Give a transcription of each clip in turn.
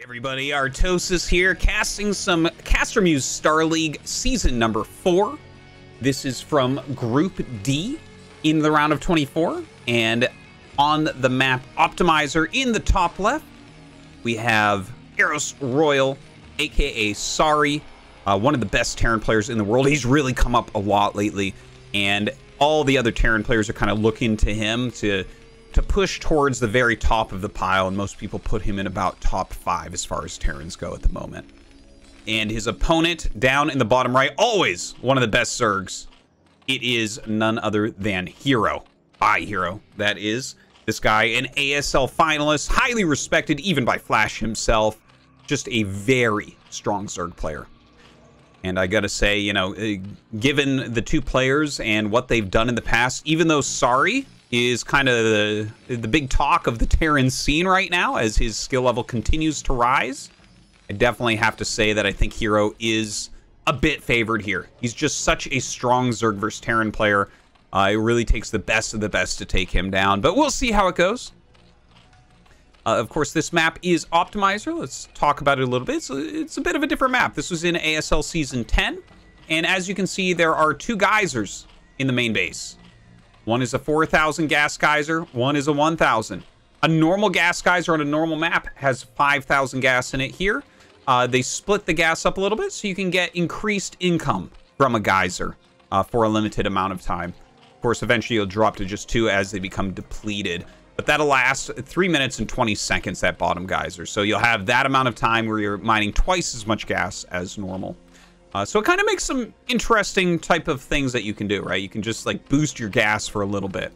Everybody, Artosis here, casting some CasterMuse Star League Season number 4. This is from Group D in the round of 24. And on the map Optimizer in the top left, we have Eros Royal, aka Sari, one of the best Terran players in the world. He's really come up a lot lately, and all the other Terran players are kind of looking to him to push towards the very top of the pile, and most people put him in about top 5 as far as Terrans go at the moment. And his opponent down in the bottom right, always one of the best Zergs. It is none other than Hero. Hero, that is. This guy, an ASL finalist, highly respected even by Flash himself. Just a very strong Zerg player. And I gotta say, you know, given the two players and what they've done in the past, even though Sari is kind of the big talk of the Terran scene right now as his skill level continues to rise, I definitely have to say that I think Hero is a bit favored here. He's just such a strong Zerg versus Terran player. It really takes the best of the best to take him down, but we'll see how it goes. Of course, this map is Optimizer. Let's talk about it a little bit. So it's a bit of a different map. This was in ASL Season 10, and as you can see, there are two geysers in the main base. One is a 4,000 gas geyser, one is a 1,000. A normal gas geyser on a normal map has 5,000 gas in it here. They split the gas up a little bit so you can get increased income from a geyser for a limited amount of time. Of course, eventually you'll drop to just 2 as they become depleted. But that'll last 3 minutes and 20 seconds, that bottom geyser. So you'll have that amount of time where you're mining twice as much gas as normal. So it kind of makes some interesting type of things that you can do, right? You can just like boost your gas for a little bit.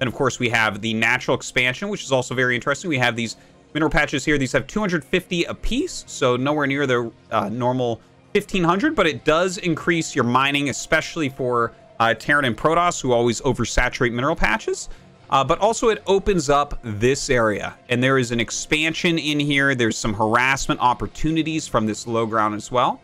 And of course we have the natural expansion, which is also very interesting. We have these mineral patches here. These have 250 a piece, so nowhere near the normal 1,500, but it does increase your mining, especially for Terran and Protoss, who always oversaturate mineral patches. But also it opens up this area, and there is an expansion in here. There's some harassment opportunities from this low ground as well.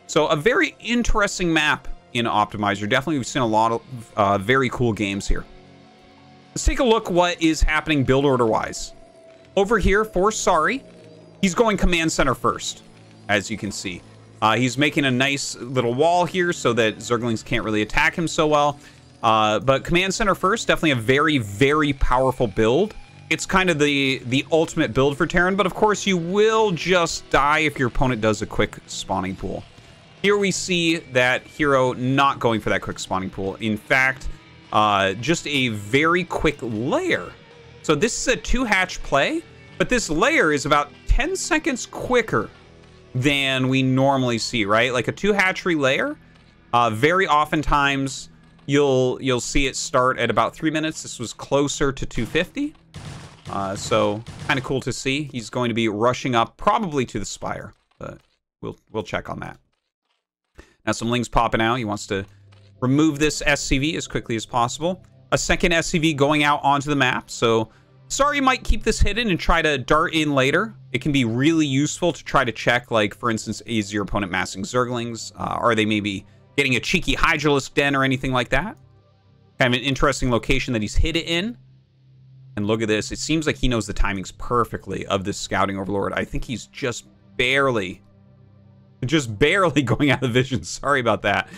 So a very interesting map in Optimizer. Definitely we've seen a lot of very cool games here. Let's take a look what is happening build order wise. Over here for Sari, he's going command center first, as you can see. He's making a nice little wall here so that Zerglings can't really attack him so well. But command center first, definitely a very, very powerful build. It's kind of the ultimate build for Terran, but of course you will just die if your opponent does a quick spawning pool. Here we see that Hero not going for that quick spawning pool. In fact, just a very quick layer. So this is a 2-hatch play, but this layer is about 10 seconds quicker than we normally see, right? Like a 2-hatchery layer, very oftentimes you'll see it start at about 3 minutes. This was closer to 250. So kind of cool to see. He's going to be rushing up probably to the spire, but we'll check on that. Now some lings popping out. He wants to remove this SCV as quickly as possible. A second SCV going out onto the map. So Sari might keep this hidden and try to dart in later. It can be really useful to try to check, like, for instance, is your opponent massing Zerglings? Are they maybe getting a cheeky Hydralisk den or anything like that? Kind of an interesting location that he's hid it in. And look at this. It seems like he knows the timings perfectly of this Scouting Overlord. I think he's just barely going out of vision. Sorry about that.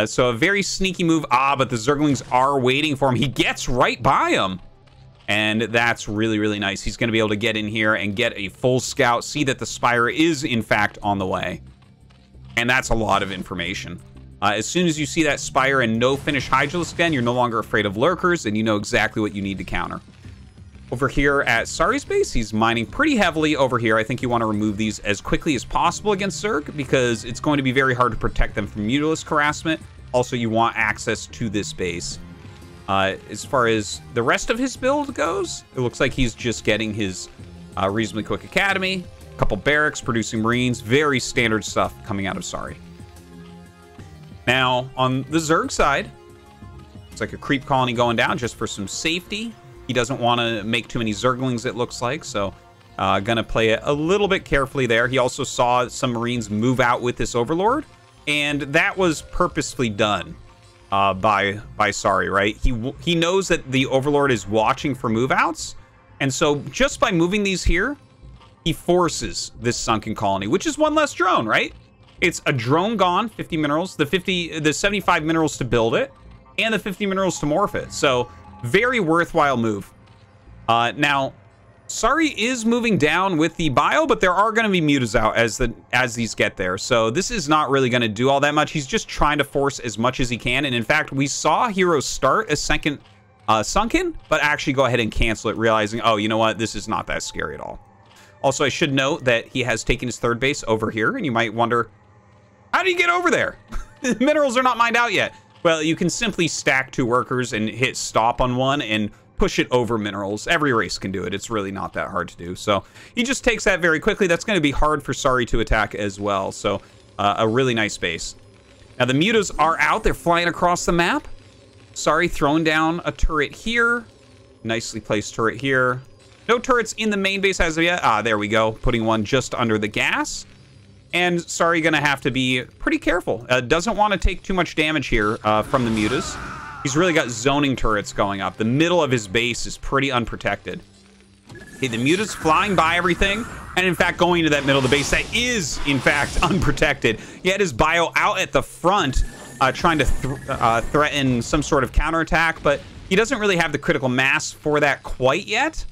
So a very sneaky move. But the Zerglings are waiting for him. He gets right by him. And that's really, really nice. He's going to be able to get in here and get a full scout. See that the Spire is, in fact, on the way. And that's a lot of information. As soon as you see that Spire and no finished Hydralisk Den, you're no longer afraid of lurkers, and you know exactly what you need to counter. Over here at Sari's base, he's mining pretty heavily over here. I think you want to remove these as quickly as possible against Zerg, because it's going to be very hard to protect them from Mutalisk harassment. Also, you want access to this base. As far as the rest of his build goes, it looks like he's just getting his reasonably quick academy, a couple barracks, producing Marines, very standard stuff coming out of Sari. Now, on the Zerg side, it's like a creep colony going down just for some safety. He doesn't want to make too many Zerglings, it looks like, so gonna play it a little bit carefully there. He also saw some Marines move out with this Overlord, and that was purposefully done by Sari, right? He knows that the Overlord is watching for move outs, and so just by moving these here, he forces this sunken colony, which is one less drone, right? It's a drone gone, 50 minerals, the 75 minerals to build it, and the 50 minerals to morph it. So very worthwhile move. Now, Sari is moving down with the bio, but there are going to be mutas out as these get there. So this is not really going to do all that much. He's just trying to force as much as he can. And in fact, we saw Hero start a second sunken, but actually go ahead and cancel it, realizing, oh, you know what? This is not that scary at all. Also, I should note that he has taken his third base over here, and you might wonder, how do you get over there? The minerals are not mined out yet. Well, you can simply stack 2 workers and hit stop on one and push it over minerals. Every race can do it. It's really not that hard to do. So he just takes that very quickly. That's going to be hard for Sari to attack as well. So a really nice base. Now the mutas are out. They're flying across the map. Sari throwing down a turret here. Nicely placed turret here. No turrets in the main base as of yet. Ah, there we go. Putting one just under the gas. And Sari going to have to be pretty careful. Doesn't want to take too much damage here from the mutas. He's really got zoning turrets going up. The middle of his base is pretty unprotected. Okay, the muta's flying by everything, and in fact going to that middle of the base that is, in fact, unprotected. He had his bio out at the front, trying to threaten some sort of counterattack, but he doesn't really have the critical mass for that quite yet.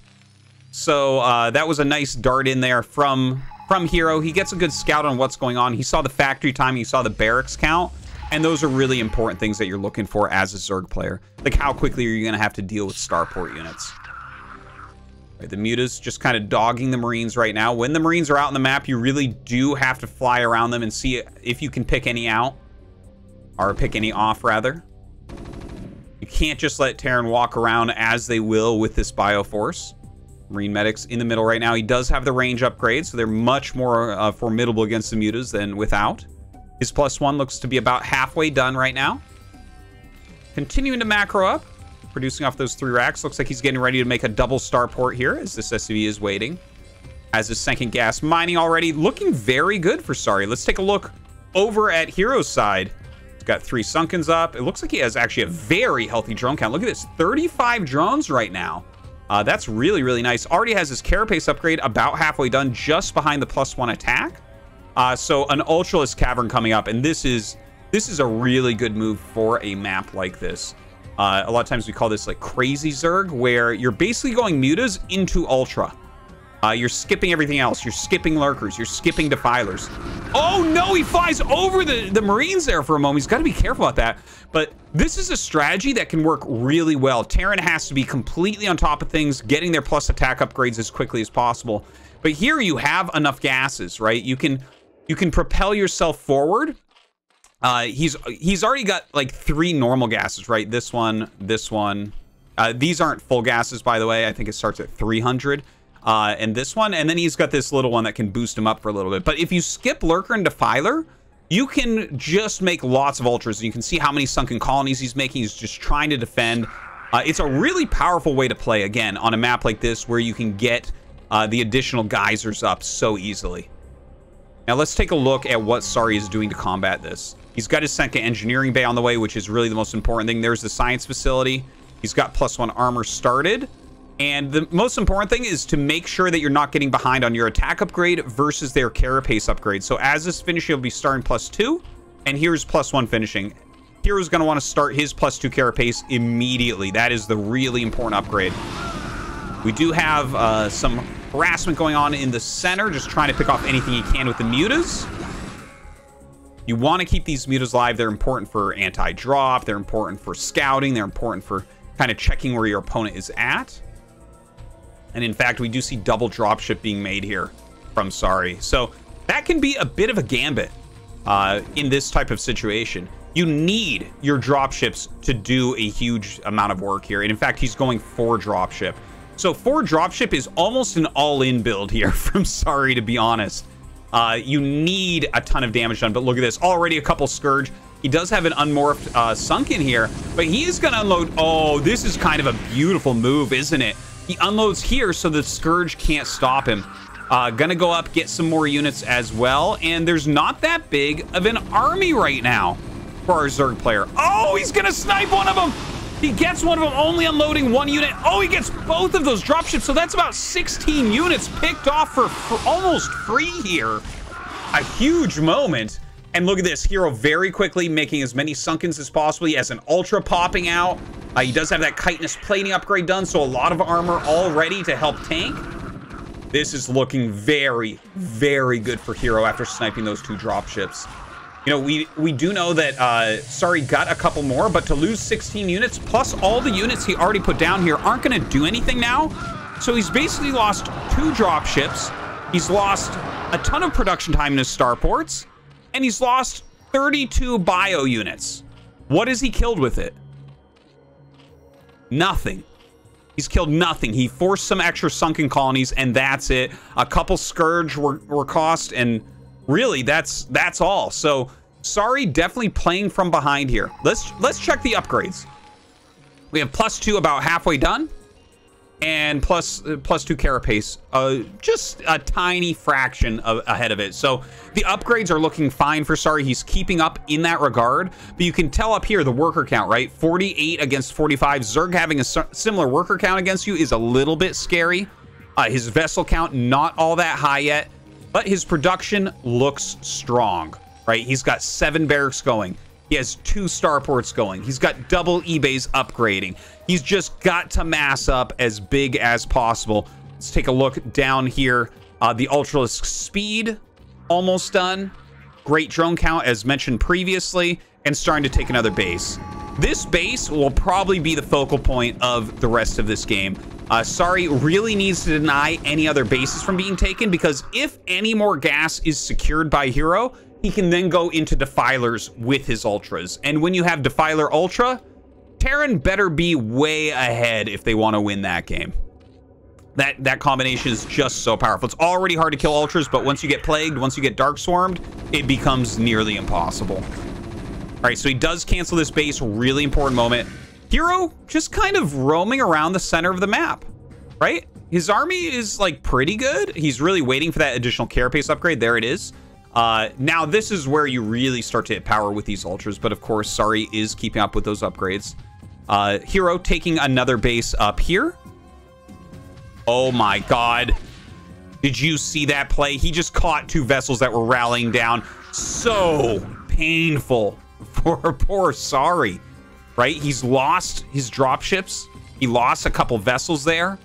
So that was a nice dart in there from Hero. He gets a good scout on what's going on. He saw the factory time, he saw the barracks count. And those are really important things that you're looking for as a Zerg player. Like, how quickly are you going to have to deal with starport units? Right, the mutas just kind of dogging the Marines right now. When the Marines are out on the map, you really do have to fly around them and see if you can pick any out. Or pick any off, rather. You can't just let Terran walk around as they will with this Bioforce. Marine medics in the middle right now. He does have the range upgrade, so they're much more formidable against the mutas than without. His +1 looks to be about halfway done right now. Continuing to macro up, producing off those 3 racks. Looks like he's getting ready to make a double starport here as this SCV is waiting. Has his second gas mining already. Looking very good for Sari. Let's take a look over at Hero's side. He's got 3 sunkens up. It looks like he has actually a very healthy drone count. Look at this, 35 drones right now. That's really, really nice. Already has his carapace upgrade about halfway done, just behind the +1 attack. So an Ultraless Cavern coming up, and this is a really good move for a map like this. A lot of times we call this like crazy Zerg, where you're basically going mutas into Ultra. You're skipping everything else. You're skipping lurkers. You're skipping defilers. Oh no, he flies over the Marines there for a moment. He's got to be careful about that. But this is a strategy that can work really well. Terran has to be completely on top of things, getting their plus attack upgrades as quickly as possible. But here you have enough gases, right? You can propel yourself forward. He's already got like 3 normal gases, right? This one, this one. These aren't full gases, by the way. I think it starts at 300. And this one, and then he's got this little one that can boost him up for a little bit. But if you skip Lurker and Defiler, you can just make lots of Ultras. You can see how many sunken colonies he's making. He's just trying to defend. It's a really powerful way to play, again, on a map like this, where you can get the additional geysers up so easily. Now let's take a look at what Sari is doing to combat this. He's got his second engineering bay on the way, which is really the most important thing. There's the science facility. He's got +1 armor started. And the most important thing is to make sure that you're not getting behind on your attack upgrade versus their carapace upgrade. So as this finishes, he'll be starting +2, and here's +1 finishing. Hero's going to want to start his +2 carapace immediately. That is the really important upgrade. We do have some harassment going on in the center, just trying to pick off anything he can with the mutas. You want to keep these mutas live. They're important for anti-drop. They're important for scouting. They're important for kind of checking where your opponent is at. And in fact, we do see double dropship being made here from Sari. So that can be a bit of a gambit in this type of situation. You need your dropships to do a huge amount of work here. And in fact, he's going 4 dropship. So 4 dropship is almost an all-in build here from Sari, to be honest. You need a ton of damage done, but look at this. Already a couple Scourge. He does have an unmorphed Sunken here, but he is going to unload. Oh, this is kind of a beautiful move, isn't it? He unloads here so the Scourge can't stop him. Gonna go up, get some more units as well, and there's not that big of an army right now for our Zerg player. Oh, he's gonna snipe one of them! He gets one of them, only unloading one unit. Oh, he gets both of those dropships. So that's about 16 units picked off for almost free here. A huge moment. And look at this. Hero very quickly making as many Sunkens as possible. He has an Ultra popping out. He does have that chitinous plating upgrade done, so a lot of armor all ready to help tank. This is looking very, very good for Hero after sniping those 2 dropships. You know, we do know that Sari got a couple more, but to lose 16 units plus all the units he already put down here aren't going to do anything now. So he's basically lost 2 dropships. He's lost a ton of production time in his starports, and he's lost 32 bio units. What has he killed with it? Nothing. He's killed nothing. He forced some extra sunken colonies, and that's it. A couple Scourge were cost, and really, that's all. So, Sari definitely playing from behind here. Let's check the upgrades. We have +2 about halfway done, and +2 carapace, just a tiny fraction ahead of it. So the upgrades are looking fine for Sari. He's keeping up in that regard, but you can tell up here the worker count, right? 48 against 45. Zerg having a similar worker count against you is a little bit scary. His vessel count, not all that high yet, but his production looks strong, right? He's got 7 barracks going. He has 2 starports going. He's got double eBays upgrading. He's just got to mass up as big as possible. Let's take a look down here. The Ultralisk speed, almost done. Great drone count, as mentioned previously, and starting to take another base. This base will probably be the focal point of the rest of this game. Sari really needs to deny any other bases from being taken, because if any more gas is secured by Hero, he can then go into Defilers with his Ultras. And when you have Defiler Ultra, Terran better be way ahead if they want to win that game. That combination is just so powerful. It's already hard to kill Ultras, but once you get Plagued, once you get Dark Swarmed, it becomes nearly impossible. All right, so he does cancel this base. Really important moment. Hero just kind of roaming around the center of the map, right? His army is like pretty good. He's really waiting for that additional carapace upgrade. There it is. Now this is where you really start to hit power with these Ultras, but of course Sari is keeping up with those upgrades. Hero taking another base up here. Oh my god. Did you see that play? He just caught 2 vessels that were rallying down. So painful for poor Sari, right? He's lost his dropships. He lost a couple vessels there.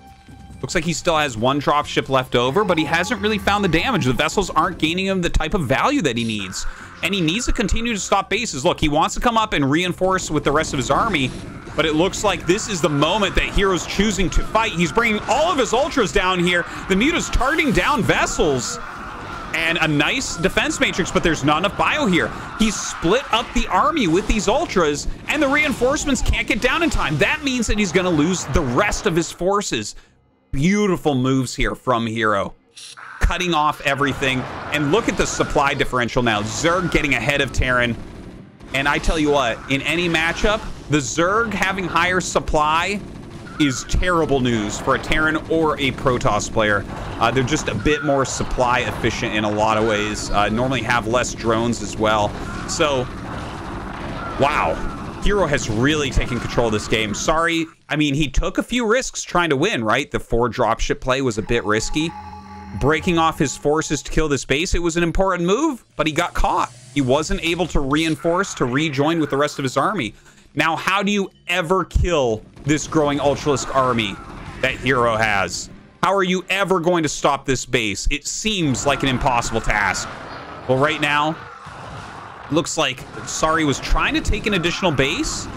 Looks like he still has 1 dropship left over, but he hasn't really found the damage. The vessels aren't gaining him the type of value that he needs. And he needs to continue to stop bases. Look, he wants to come up and reinforce with the rest of his army, but it looks like this is the moment that Hero's choosing to fight. He's bringing all of his Ultras down here. The Muta's targeting down vessels. And a nice defense matrix, but there's not enough bio here. He's split up the army with these Ultras, and the reinforcements can't get down in time. That means that he's going to lose the rest of his forces. Beautiful moves here from Hero. Cutting off everything. And look at the supply differential now. Zerg getting ahead of Terran. And I tell you what, in any matchup, the Zerg having higher supply is terrible news for a Terran or a Protoss player. They're just a bit more supply efficient in a lot of ways. Normally have less drones as well. So, wow. Hero has really taken control of this game. Sorry, I mean, he took a few risks trying to win, right? The 4 dropship play was a bit risky. Breaking off his forces to kill this base, it was an important move, but he got caught. He wasn't able to reinforce, to rejoin with the rest of his army. Now, how do you ever kill this growing Ultralisk army that Hero has? How are you ever going to stop this base? It seems like an impossible task. Well, right now, looks like Sari was trying to take an additional base.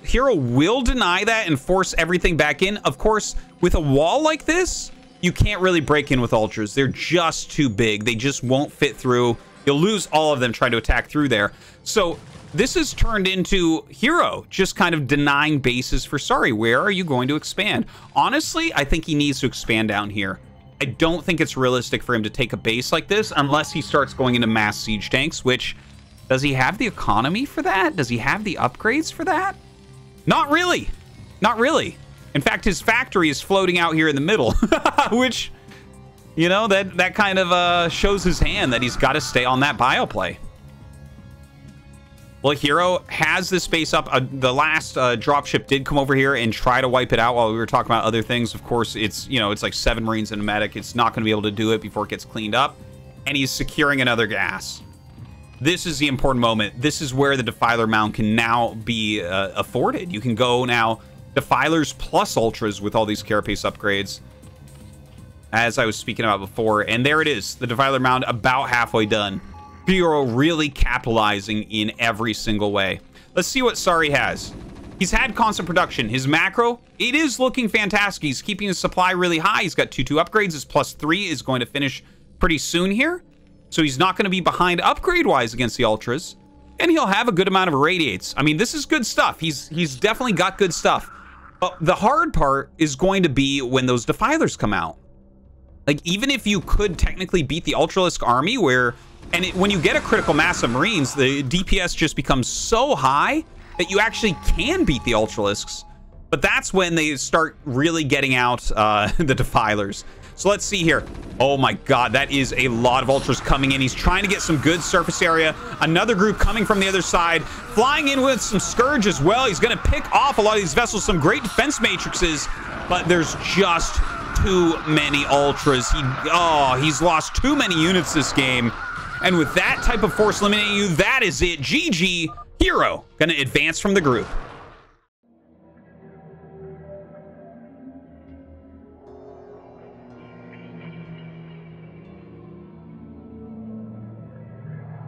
Hero will deny that and force everything back in. Of course, with a wall like this, you can't really break in with Ultras. They're just too big. They just won't fit through. You'll lose all of them trying to attack through there. So this has turned into Hero just kind of denying bases for Sari. Where are you going to expand? Honestly, I think he needs to expand down here. I don't think it's realistic for him to take a base like this unless he starts going into mass siege tanks, which... Does he have the economy for that? Does he have the upgrades for that? Not really. Not really. In fact, his factory is floating out here in the middle, which, you know, that kind of shows his hand that he's got to stay on that bio play. Well, Hero has this base up. The last dropship did come over here and try to wipe it out while we were talking about other things. Of course, it's, you know, it's like 7 Marines and a medic. It's not going to be able to do it before it gets cleaned up. And he's securing another gas. This is the important moment. This is where the Defiler mount can now be afforded. You can go now Defilers plus Ultras with all these Carapace upgrades, as I was speaking about before. And there it is. The Defiler mount about halfway done. Hero really capitalizing in every single way. Let's see what Sari has. He's had constant production. His macro, it is looking fantastic. He's keeping his supply really high. He's got 2/2 upgrades. His +3 is going to finish pretty soon here. So he's not going to be behind upgrade-wise against the Ultras. And he'll have a good amount of irradiates. I mean, this is good stuff. He's definitely got good stuff. But the hard part is going to be when those Defilers come out. Like, even if you could technically beat the Ultralisk army where... And when you get a critical mass of Marines, the DPS just becomes so high that you actually can beat the Ultralisks. But that's when they start really getting out the Defilers. So let's see here. Oh my god, that is a lot of Ultras coming in. He's trying to get some good surface area. Another group coming from the other side. Flying in with some Scourge as well. He's going to pick off a lot of these vessels. Some great defense matrices. But there's just too many Ultras. He's lost too many units this game. And with that type of force eliminating you, that is it. GG. Hero gonna advance from the group.